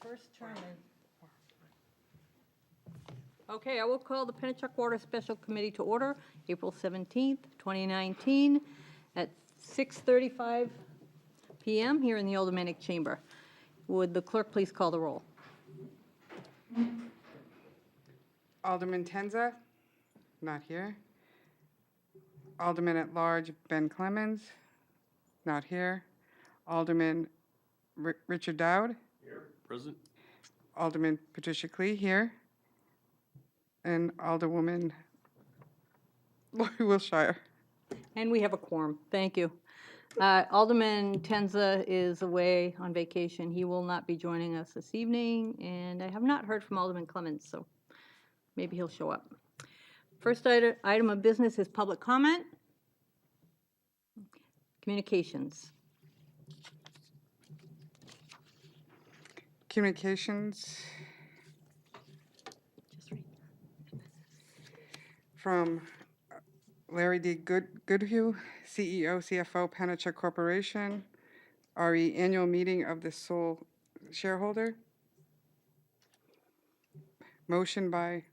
first term is... Okay, I will call the Pennichuck Water Special Committee to order, April 17th, 2019, at 6:35 PM here in the Aldermanic Chamber. Would the clerk please call the roll? Alderman Tenza, not here. Alderman at Large Ben Clemens, not here. Alderman Richard Dowd. Here. Present. Alderman Patricia Klee here. And Alderwoman Lori Wilshire. And we have a quorum. Thank you. Alderman Tenza is away on vacation. He will not be joining us this evening, and I have not heard from Alderman Clemens, so maybe he'll show up. First item of business is public comment. Communications. Communications Just read. from Larry D. Goodhue, CEO, CFO, Pennichuck Corporation, RE annual meeting of the sole shareholder. Motion by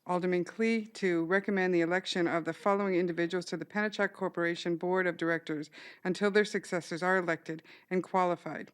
Alderman Klee to recommend the election of the following individuals to the Pennichuck Corporation Board of Directors until their successors are elected and qualified.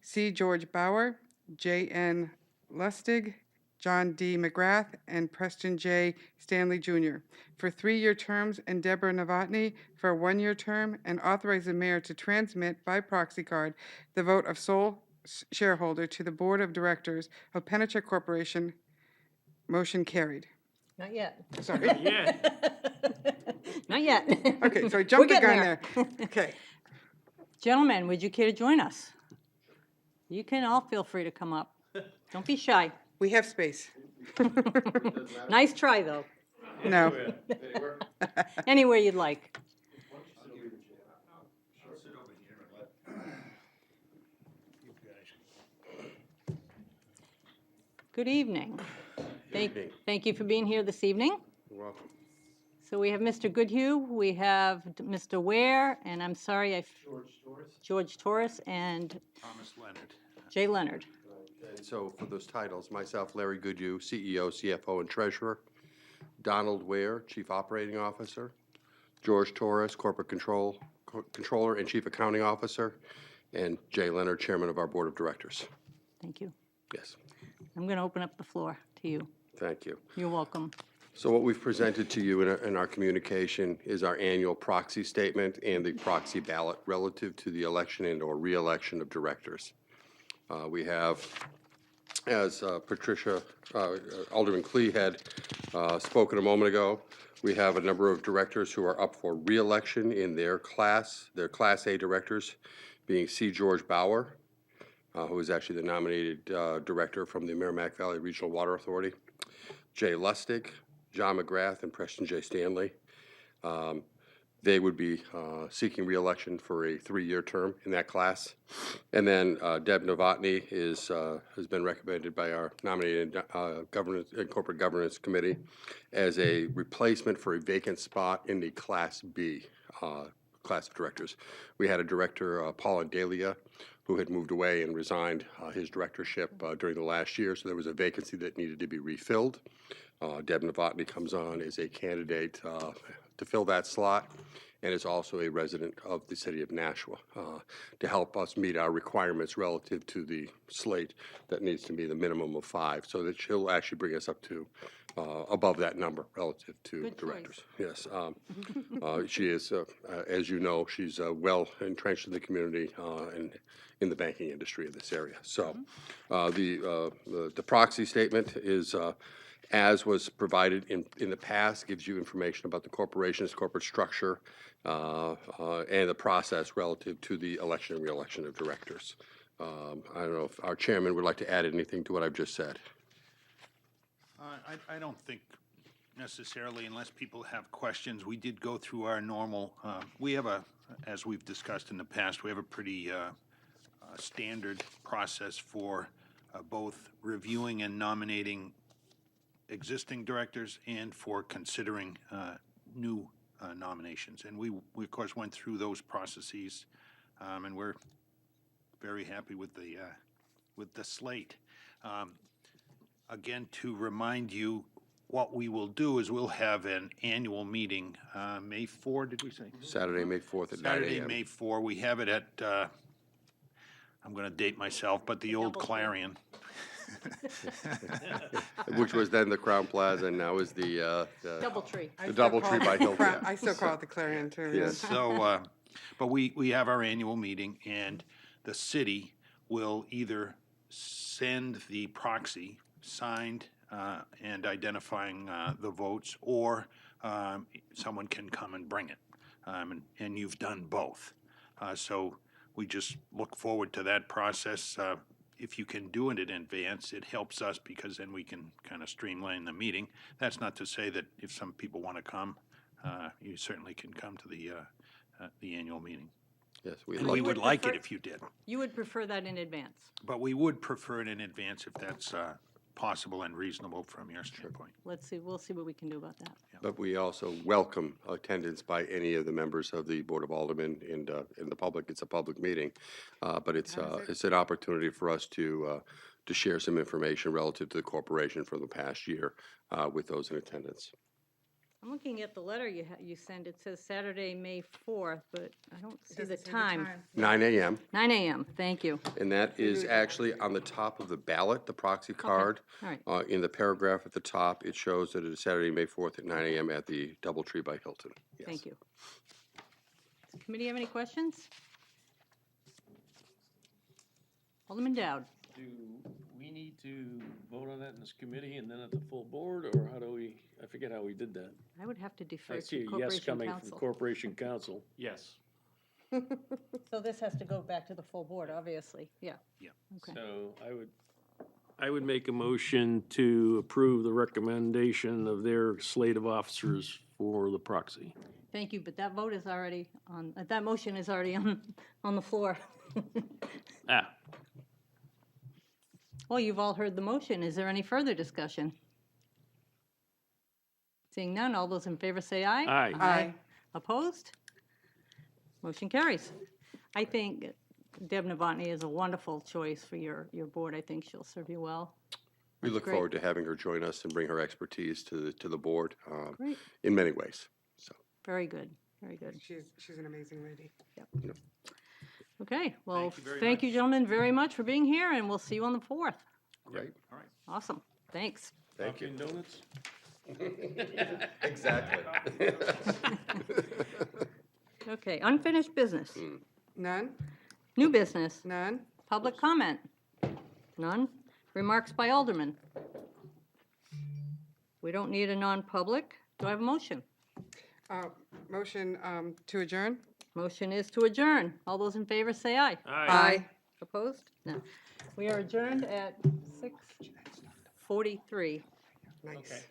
C. George Bauer, J. N. Lustig, John D. McGrath, and Preston J. Stanley Jr. for 3-year terms, and Deborah Novotny for a 1-year term, and authorize the mayor to transmit by proxy card the vote of sole shareholder to the Board of Directors of Pennichuck Corporation. Motion carried. Not yet. Sorry. Yeah. Not yet. Okay, so I jumped the We're gun getting there. Okay. Gentlemen, would you care to join us? You can all feel free to come up. Don't be shy. We have space. Nice try, though. No. Anywhere you'd like. Good evening. Thank you for being here this evening. You're welcome. So we have Mr. Goodhue, we have Mr. Ware, and I'm sorry, George Torres, and Thomas Leonard. Jay Leonard. And so for those titles, myself, Larry Goodhue, CEO, CFO, and Treasurer. Donald Ware, Chief Operating Officer. George Torres, Corporate Controller and Chief Accounting Officer. And Jay Leonard, Chairman of our Board of Directors. Thank you. Yes, I'm going to open up the floor to you. thank you. You're welcome. So what we've presented to you in our communication is our annual proxy statement and the proxy ballot relative to the election and/or re-election of directors. We have, as Alderman Klee had spoken a moment ago, we have a number of directors who are up for re-election in their Class A directors, being C. George Bauer, who is actually the nominated director from the Merrimack Valley Regional Water Authority, Jay Lustig, John McGrath, and Preston J. Stanley. They would be seeking re-election for a 3-year term in that class. And then Deb Novotny has been recommended by our nominated Governance and Corporate Governance Committee as a replacement for a vacant spot in the Class B class of directors. We had a director, Paul Andalia, who had moved away and resigned his directorship during the last year, so there was a vacancy that needed to be refilled. Deb Novotny comes on as a candidate to fill that slot, and is also a resident of the city of Nashua to help us meet our requirements relative to the slate that needs to be the minimum of 5, so that she'll actually bring us up to above that number relative to Good directors. Yes, she is, as you know, she's well entrenched in the community and in the banking industry of this area. So the proxy statement is, as was provided in the past, gives you information about the corporation's corporate structure and the process relative to the election and re-election of directors. I don't know if our chairman would like to add anything to what I've just said. I don't think necessarily, unless people have questions. We did go through our normal, we have as we've discussed in the past, we have a pretty standard process for both reviewing and nominating existing directors and for considering new nominations. And we, of course, went through those processes, and we're very happy with with the slate. Again, to remind you, what we will do is we'll have an annual meeting, May 4, did we say? Saturday, May 4th at 9 Saturday, a.m. May 4. We have it at, I'm going to date myself, but the old Doubletree. Clarion. Which was then the Crown Plaza and now is the Doubletree. I The still DoubleTree call by it the Hilton. Crown- I still call it the Clarion, too. Yes. So, but we have our annual meeting, and the city will either send the proxy signed and identifying the votes, or someone can come and bring it. And you've done both. So we just look forward to that process. If you can do it in advance, it helps us because then we can kind of streamline the meeting. That's not to say that if some people want to come, you certainly can come to the annual meeting. Yes, we And like we would like it prefer- if you did, You would prefer that in advance. but we would prefer it in advance if that's possible and reasonable from your standpoint. Let's see, we'll see what we can do about that. But we also welcome attendance by any of the members of the Board of Aldermen and the public. It's a public meeting. But it's an opportunity for us to share some information relative to the corporation from the past year with those in attendance. I'm looking at the letter you sent. It says Saturday, May 4th, but I don't see the Doesn't say time. 9 a.m. 9 a.m., thank you. And that is actually on the top of the ballot, the proxy card. all right. In the paragraph at the top, it shows that it is Saturday, May 4th at 9 a.m. at the DoubleTree by Hilton. Yes. Thank you. Does the committee have any questions? Alderman Dowd. Do we need to vote on that in this committee and then at the full board, or how do we, I forget how we did that. I would have to defer I to see a yes Corporation coming from Council. Corporation Council. Yes. So this has to go back to the full board, obviously, yeah. Yeah. Okay. So I would make a motion to approve the recommendation of their slate of officers for the proxy. Thank you, but that vote is already on, that motion is already on the floor. Ah, Well, you've all heard the motion. Is there any further discussion? Seeing none, all those in favor say aye. aye. Aye. Opposed? Motion carries. I think Deb Novotny is a wonderful choice for your board. I think she'll serve you well. We look great. forward to having her join us and bring her expertise to the board Great. in many ways. So, Very good, very good. She's an amazing lady. Okay, well, Thank you very thank you, much. gentlemen, very much for being here, and we'll see you on the 4th. great. All right. Awesome, thanks. Thank Coffee you. and donuts? Exactly. Okay, unfinished business. None? New business. None? Public comment? None. Remarks by Alderman? We don't need a non-public. Do I have a motion? Motion to adjourn? Motion is to adjourn. All those in favor say aye. Aye. Opposed? No. We are adjourned at 6:43. Nice.